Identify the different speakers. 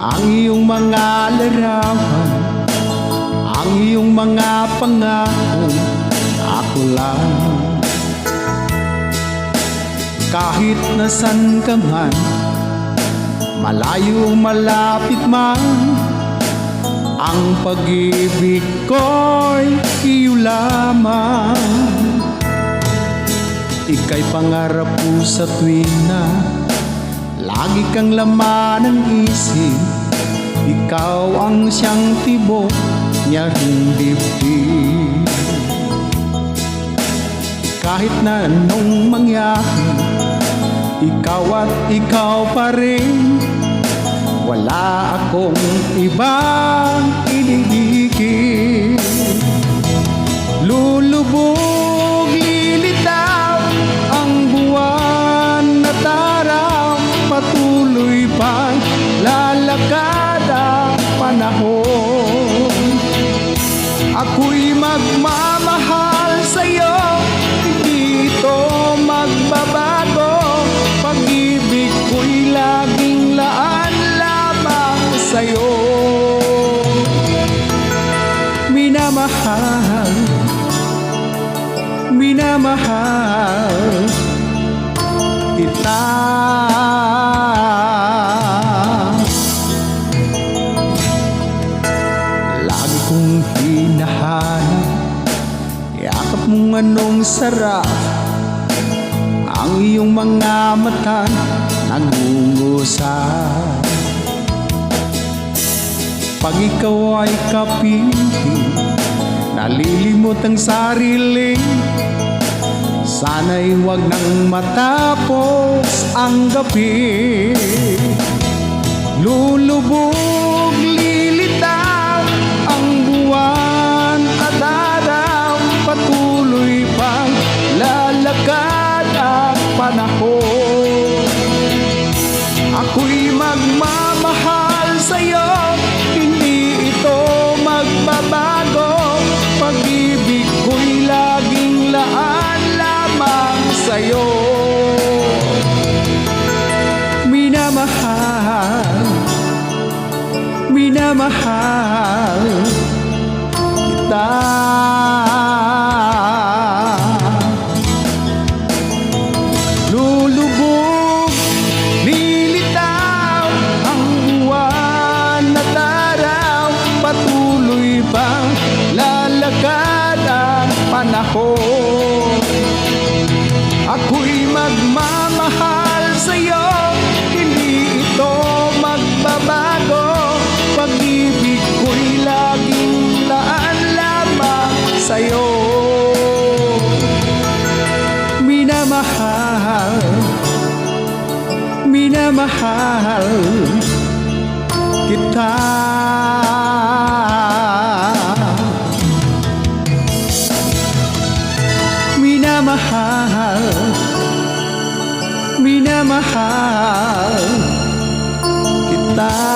Speaker 1: ang iyong mga larawan, ang iyong mga pangako, ako lang. Kahit nasan ka man, malayo malapit man, ang pag-ibig ko'y iyo lamang. Ika'y pangarap ko sa tuwing na lagi kang laman ng isip. Ikaw ang siyang tibok niya ring dibdib. Kahit na anong mangyari, ikaw at ikaw pa rin. Wala akong ibang iniigit. Lulubog, lilitaw ang buwan at araw, patuloy pang lalakad ang panahon. Ako'y magmamahal sa'yo, hindi ito magbabago. Pag-ibig ko'y laging laan lamang sa'yo. Minamahal, minamahal kita. Lagi kong hinahanap, yakap mong anong sarap, ang iyong mga mata nangungusap. Pag ikaw ay kapiling, nalilimot ang sarili, sana'y wag nang matapos ang gabi. Lulubog, lilitaw ang buwan at araw, patuloy pang lalakad ang panahon. Ako'y magmamahal sa'yo, hindi ito magbabago. Pag-ibig ko'y laging laan lamang sa'yo. Minamahal, minamahal kita. Lulubog, lilitaw ang buwan at araw, patuloy pang lalakad ang panahon. Ako'y magmamahal sa'yo, hindi ito magbabago. Pag-ibig ko'y laging laan lamang sa'yo. Minamahal, minamahal kita. Minamahal, minamahal kita.